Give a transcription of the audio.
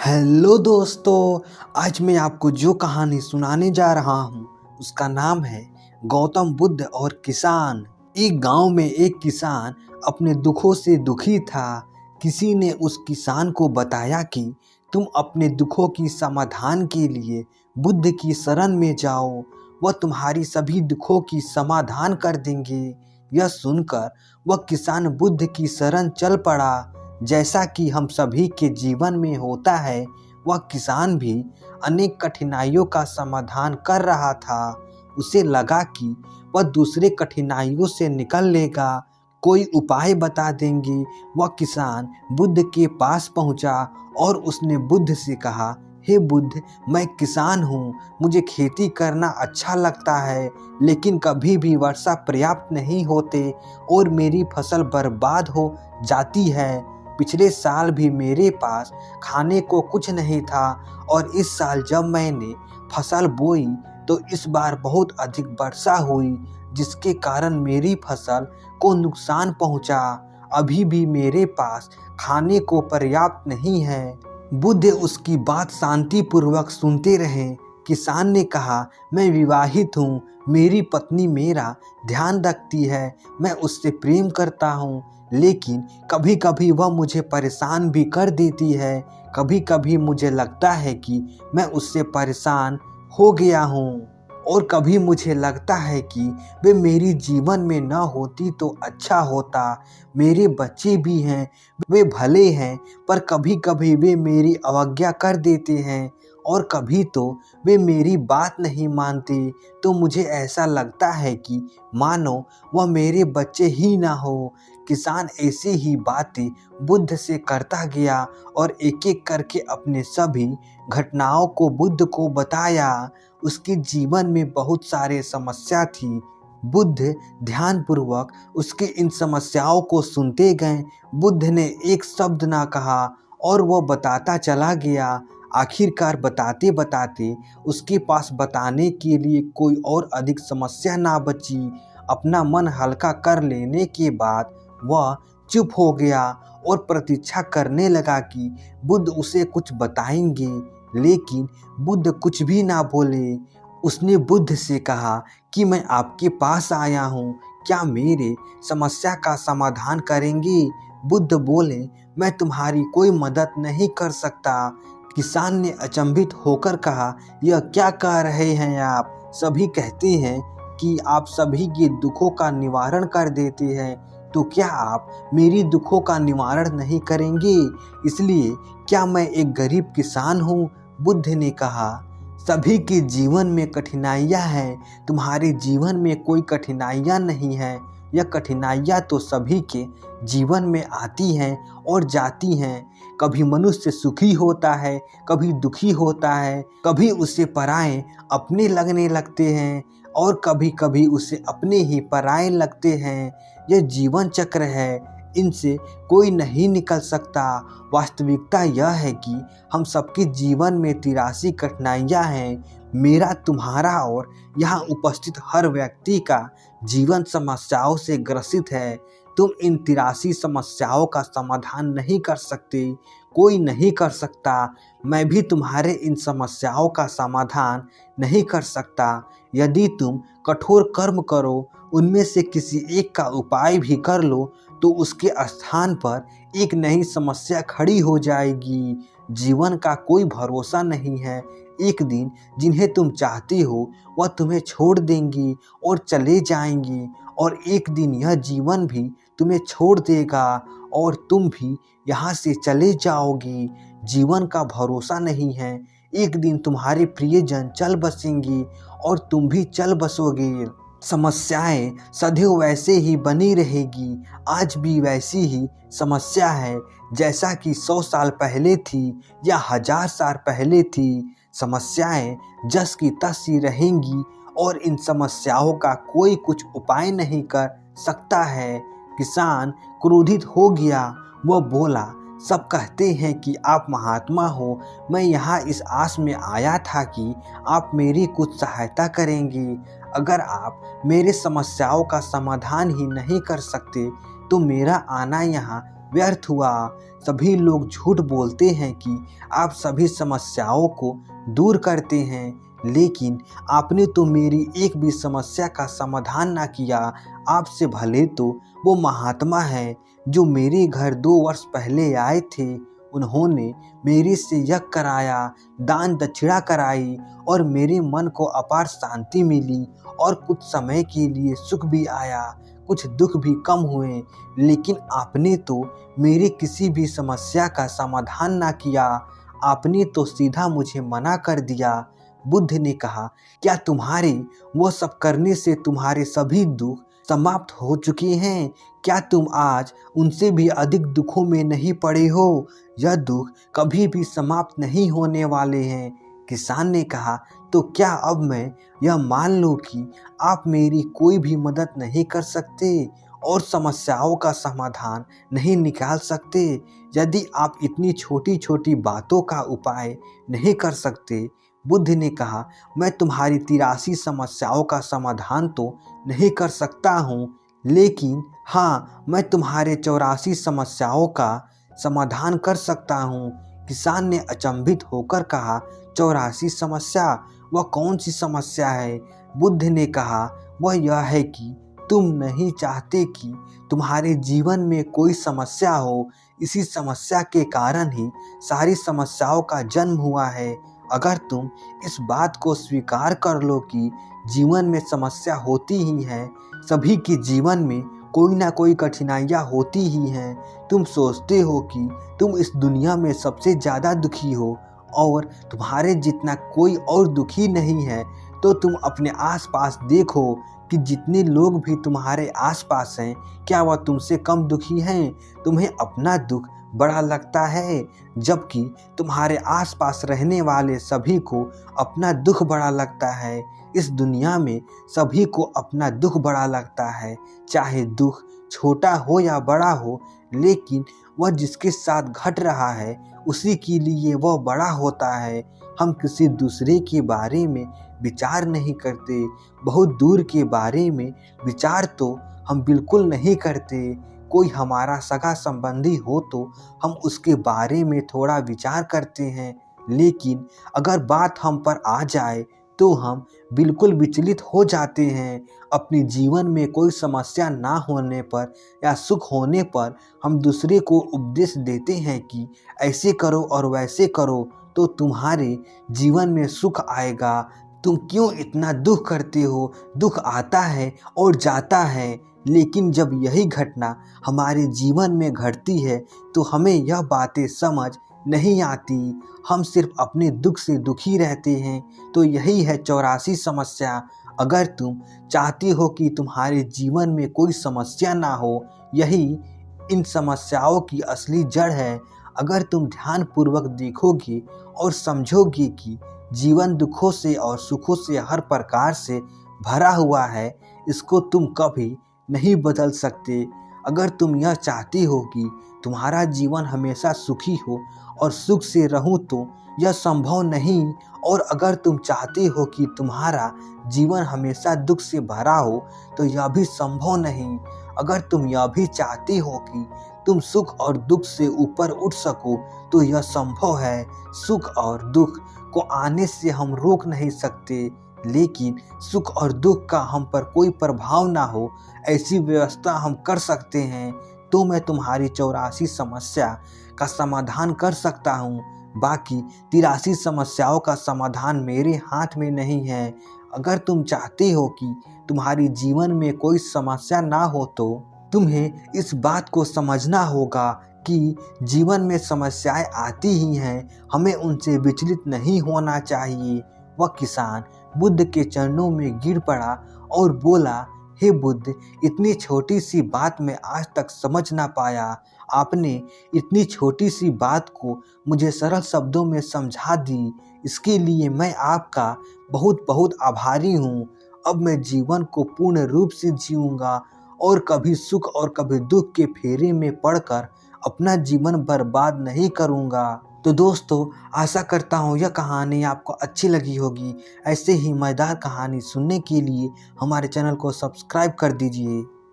Hello दोस्तों। आज मैं आपको जो कहानी सुनाने जा रहा हूँ उसका नाम है गौतम बुद्ध और किसान। एक गांव में एक किसान अपने दुखों से दुखी था। किसी ने उस किसान को बताया कि तुम अपने दुखों की समाधान के लिए बुद्ध की शरण में जाओ, वह तुम्हारी सभी दुखों की समाधान कर देंगे। यह सुनकर वह किसान बुद्ध की शरण चल पड़ा। जैसा कि हम सभी के जीवन में होता है, वह किसान भी अनेक कठिनाइयों का समाधान कर रहा था। उसे लगा कि वह दूसरे कठिनाइयों से निकल लेगा, कोई उपाय बता देंगे। वह किसान बुद्ध के पास पहुंचा और उसने बुद्ध से कहा, हे बुद्ध, मैं किसान हूँ, मुझे खेती करना अच्छा लगता है, लेकिन कभी भी वर्षा पर्याप्त नहीं होते और मेरी फसल बर्बाद हो जाती है। पिछले साल भी मेरे पास खाने को कुछ नहीं था और इस साल जब मैंने फसल बोई तो इस बार बहुत अधिक वर्षा हुई, जिसके कारण मेरी फसल को नुकसान पहुंचा। अभी भी मेरे पास खाने को पर्याप्त नहीं है। बुद्ध उसकी बात शांतिपूर्वक सुनते रहे। किसान ने कहा, मैं विवाहित हूँ, मेरी पत्नी मेरा ध्यान रखती है, मैं उससे प्रेम करता हूँ, लेकिन कभी कभी वह मुझे परेशान भी कर देती है। कभी कभी मुझे लगता है कि मैं उससे परेशान हो गया हूँ और कभी मुझे लगता है कि वे मेरी जीवन में न होती तो अच्छा होता। मेरे बच्चे भी हैं, वे भले हैं, पर कभी कभी वे मेरी अवज्ञा कर देते हैं और कभी तो वे मेरी बात नहीं मानते। तो मुझे ऐसा लगता है कि मानो वह मेरे बच्चे ही ना हो। किसान ऐसी ही बातें बुद्ध से करता गया और एक एक करके अपने सभी घटनाओं को बुद्ध को बताया। उसके जीवन में बहुत सारे समस्या थी। बुद्ध ध्यानपूर्वक उसके इन समस्याओं को सुनते गए। बुद्ध ने एक शब्द ना कहा और वह बताता चला गया। आखिरकार बताते बताते उसके पास बताने के लिए कोई और अधिक समस्या ना बची। अपना मन हल्का कर लेने के बाद वह चुप हो गया और प्रतीक्षा करने लगा कि बुद्ध उसे कुछ बताएंगे, लेकिन बुद्ध कुछ भी ना बोले। उसने बुद्ध से कहा कि मैं आपके पास आया हूँ, क्या मेरे समस्या का समाधान करेंगे? बुद्ध बोले, मैं तुम्हारी कोई मदद नहीं कर सकता। किसान ने अचंभित होकर कहा, यह क्या कह रहे हैं आप? सभी कहते हैं कि आप सभी के दुखों का निवारण कर देते हैं, तो क्या आप मेरी दुखों का निवारण नहीं करेंगे? इसलिए क्या मैं एक गरीब किसान हूँ? बुद्ध ने कहा, सभी के जीवन में कठिनाइयाँ हैं, तुम्हारे जीवन में कोई कठिनाइयाँ नहीं है। यह कठिनाइयाँ तो सभी के जीवन में आती हैं और जाती हैं। कभी मनुष्य सुखी होता है, कभी दुखी होता है, कभी उसे पराये अपने लगने लगते हैं और कभी कभी उसे अपने ही पराये लगते हैं। यह जीवन चक्र है, इनसे कोई नहीं निकल सकता। वास्तविकता यह है कि हम सबके जीवन में 83 कठिनाइयाँ हैं। मेरा, तुम्हारा और यहाँ उपस्थित हर व्यक्ति का जीवन समस्याओं से ग्रसित है। तुम इन 83 समस्याओं का समाधान नहीं कर सकते, कोई नहीं कर सकता। मैं भी तुम्हारे इन समस्याओं का समाधान नहीं कर सकता। यदि तुम कठोर कर्म करो, उनमें से किसी एक का उपाय भी कर लो, तो उसके स्थान पर एक नई समस्या खड़ी हो जाएगी। जीवन का कोई भरोसा नहीं है। एक दिन जिन्हें तुम चाहते हो वह तुम्हें छोड़ देंगी और चले जाएंगी, और एक दिन यह जीवन भी तुम्हें छोड़ देगा और तुम भी यहाँ से चले जाओगी। जीवन का भरोसा नहीं है। एक दिन तुम्हारे प्रियजन चल बसेंगे और तुम भी चल बसोगे। समस्याएं सदैव वैसे ही बनी रहेगी। आज भी वैसी ही समस्या है जैसा कि 100 साल पहले थी या 1000 साल पहले थी। समस्याएं जस की तस ही रहेंगी और इन समस्याओं का कोई कुछ उपाय नहीं कर सकता है। किसान क्रोधित हो गया। वह बोला, सब कहते हैं कि आप महात्मा हो। मैं यहाँ इस आस में आया था कि आप मेरी कुछ सहायता करेंगे। अगर आप मेरे समस्याओं का समाधान ही नहीं कर सकते तो मेरा आना यहाँ व्यर्थ हुआ। सभी लोग झूठ बोलते हैं कि आप सभी समस्याओं को दूर करते हैं, लेकिन आपने तो मेरी एक भी समस्या का समाधान ना किया। आपसे भले तो वो महात्मा हैं जो मेरे घर 2 वर्ष पहले आए थे। उन्होंने मेरे से यज्ञ कराया, दान दक्षिणा कराई और मेरे मन को अपार शांति मिली और कुछ समय के लिए सुख भी आया, कुछ दुख भी कम हुए। लेकिन आपने तो मेरी किसी भी समस्या का समाधान ना किया। आपने तो सीधा मुझे मना कर दिया। बुद्ध ने कहा, क्या तुम्हारे वो सब करने से तुम्हारे सभी दुख समाप्त हो चुके हैं? क्या तुम आज उनसे भी अधिक दुखों में नहीं पड़े हो? यह दुख कभी भी समाप्त नहीं होने वाले हैं। किसान ने कहा, तो क्या अब मैं यह मान लूं कि आप मेरी कोई भी मदद नहीं कर सकते और समस्याओं का समाधान नहीं निकाल सकते? यदि आप इतनी छोटी छोटी बातों का उपाय नहीं कर सकते, बुद्ध ने कहा, मैं तुम्हारी 83 समस्याओं का समाधान तो नहीं कर सकता हूँ, लेकिन हाँ, मैं तुम्हारे 84 समस्याओं का समाधान कर सकता हूँ। किसान ने अचंभित होकर कहा, 84 समस्या? वह कौन सी समस्या है? बुद्ध ने कहा, वह यह है कि तुम नहीं चाहते कि तुम्हारे जीवन में कोई समस्या हो। इसी समस्या के कारण ही सारी समस्याओं का जन्म हुआ है। अगर तुम इस बात को स्वीकार कर लो कि जीवन में समस्या होती ही है, सभी के जीवन में कोई ना कोई कठिनाइयाँ होती ही हैं। तुम सोचते हो कि तुम इस दुनिया में सबसे ज़्यादा दुखी हो और तुम्हारे जितना कोई और दुखी नहीं है, तो तुम अपने आसपास देखो कि जितने लोग भी तुम्हारे आसपास हैं, क्या वह तुमसे कम दुखी हैं? तुम्हें अपना दुख बड़ा लगता है, जबकि तुम्हारे आसपास रहने वाले सभी को अपना दुख बड़ा लगता है। इस दुनिया में सभी को अपना दुख बड़ा लगता है, चाहे दुख छोटा हो या बड़ा हो, लेकिन वह जिसके साथ घट रहा है उसी के लिए वह बड़ा होता है। हम किसी दूसरे के बारे में विचार नहीं करते, बहुत दूर के बारे में विचार तो हम बिल्कुल नहीं करते। कोई हमारा सगा संबंधी हो तो हम उसके बारे में थोड़ा विचार करते हैं, लेकिन अगर बात हम पर आ जाए तो हम बिल्कुल विचलित हो जाते हैं। अपने जीवन में कोई समस्या ना होने पर या सुख होने पर हम दूसरे को उपदेश देते हैं कि ऐसे करो और वैसे करो तो तुम्हारे जीवन में सुख आएगा। तुम क्यों इतना दुख करते हो? दुख आता है और जाता है, लेकिन जब यही घटना हमारे जीवन में घटती है तो हमें यह बातें समझ नहीं आती। हम सिर्फ अपने दुख से दुखी रहते हैं। तो यही है 84 समस्या। अगर तुम चाहती हो कि तुम्हारे जीवन में कोई समस्या ना हो, यही इन समस्याओं की असली जड़ है। अगर तुम ध्यानपूर्वक देखोगे और समझोगे कि जीवन दुखों से और सुखों से हर प्रकार से भरा हुआ है, इसको तुम कभी नहीं बदल सकते। अगर तुम यह चाहती हो कि तुम्हारा जीवन हमेशा सुखी हो और सुख से रहूं तो यह संभव नहीं, और अगर तुम चाहते हो कि तुम्हारा जीवन हमेशा दुख से भरा हो तो यह भी संभव नहीं। अगर तुम यह भी चाहते हो कि तुम सुख और दुख से ऊपर उठ सको तो यह संभव है। सुख और दुख को आने से हम रोक नहीं सकते, लेकिन सुख और दुख का हम पर कोई प्रभाव ना हो ऐसी व्यवस्था हम कर सकते हैं। तो मैं तुम्हारी 84 समस्या का समाधान कर सकता हूँ, बाकी 83 समस्याओं का समाधान मेरे हाथ में नहीं है। अगर तुम चाहते हो कि तुम्हारी जीवन में कोई समस्या ना हो तो तुम्हें इस बात को समझना होगा कि जीवन में समस्याएं आती ही हैं, हमें उनसे विचलित नहीं होना चाहिए। वह किसान बुद्ध के चरणों में गिर पड़ा और बोला, हे बुद्ध, इतनी छोटी सी बात मैं आज तक समझ ना पाया। आपने इतनी छोटी सी बात को मुझे सरल शब्दों में समझा दी। इसके लिए मैं आपका बहुत बहुत आभारी हूँ। अब मैं जीवन को पूर्ण रूप से जीऊँगा और कभी सुख और कभी दुख के फेरे में पड़कर अपना जीवन बर्बाद नहीं करूँगा। तो दोस्तों, आशा करता हूँ यह कहानी आपको अच्छी लगी होगी। ऐसे ही मज़ेदार कहानी सुनने के लिए हमारे चैनल को सब्सक्राइब कर दीजिए।